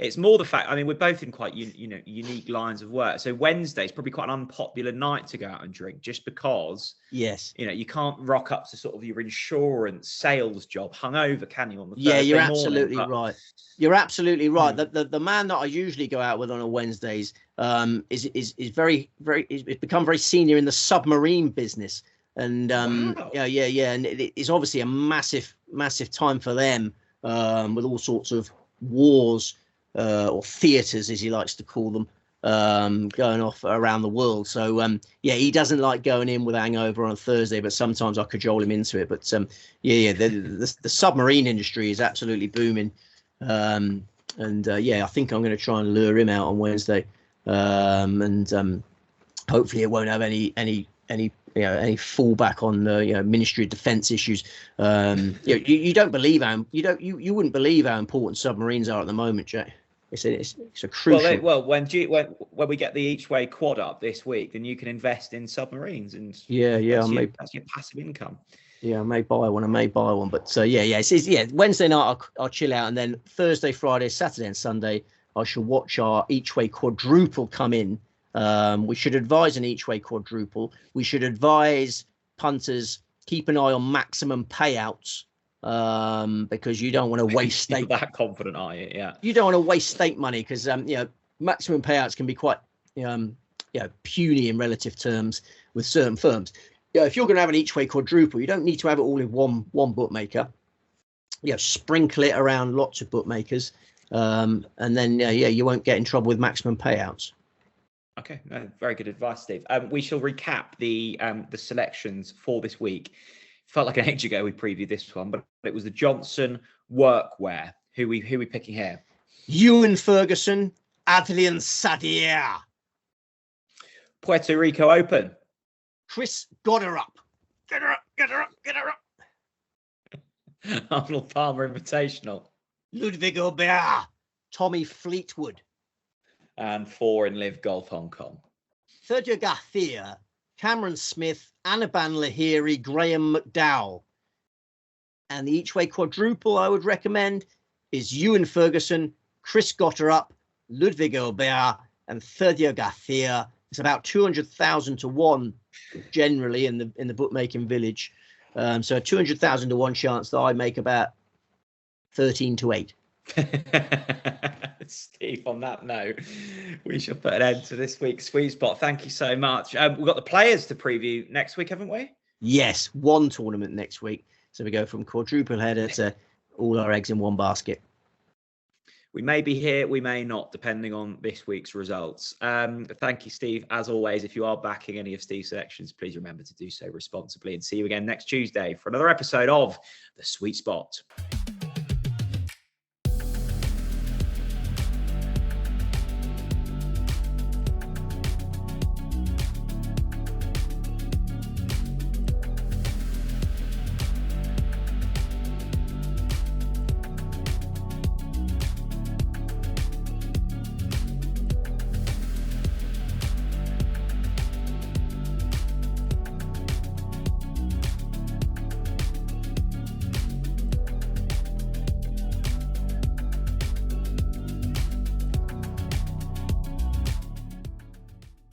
It's more the fact, I mean, we're both in quite, unique lines of work. So Wednesday is probably quite an unpopular night to go out and drink, just because, yes, you can't rock up to sort of your insurance sales job hungover, can you? On the Thursday you're morning, absolutely right. You're absolutely right. The man that I usually go out with on a Wednesdays is very, very, it's become very senior in the submarine business. And wow. And it is obviously a massive time for them, with all sorts of wars or theaters, as he likes to call them, going off around the world. So he doesn't like going in with a hangover on a Thursday, but sometimes I cajole him into it. But the submarine industry is absolutely booming, I think I'm going to try and lure him out on Wednesday, and hopefully it won't have any fallback on Ministry of Defence issues. You don't believe you wouldn't believe how important submarines are at the moment, Jack. It's a crucial. Well, when we get the Each Way quad up this week, then you can invest in submarines, and that's your passive income. Yeah, I may buy one, but Wednesday night I'll chill out, and then Thursday, Friday, Saturday, and Sunday I shall watch our Each Way quadruple come in. We should advise an Each Way quadruple. We should advise punters keep an eye on maximum payouts, because you don't want to waste stake. That confident, are you? Yeah. You don't want to waste stake money, because maximum payouts can be quite puny in relative terms with certain firms. If you're going to have an each way quadruple, you don't need to have it all in one bookmaker. Sprinkle it around lots of bookmakers, and then you won't get in trouble with maximum payouts. Okay, very good advice, Steve. We shall recap the selections for this week. Felt like an age ago we previewed this one, but it was the Johnson Workwear. Who we picking here? Ewan Ferguson, Adrian Sadia. Puerto Rico Open. Chris Gotterup. Get her up. Arnold Palmer Invitational. Ludwig Aubert. Tommy Fleetwood. And 4 in Live Golf Hong Kong. Sergio Garcia, Cameron Smith, Anaban Lahiri, Graham McDowell. And the each way quadruple I would recommend is Ewan Ferguson, Chris Gotterup, Ludwig Aubert, and Sergio Garcia. It's about 200,000 to 1 generally in the bookmaking village. So a 200,000 to 1 chance that I make about 13 to 8. Steve, on that note, we shall put an end to this week's Sweet Spot. Thank you so much. We've got the players to preview next week, haven't we? Yes, one tournament next week. So we go from quadruple header to all our eggs in one basket. We may be here, we may not, depending on this week's results. Thank you, Steve. As always, if you are backing any of Steve's selections, please remember to do so responsibly, and see you again next Tuesday for another episode of The Sweet Spot.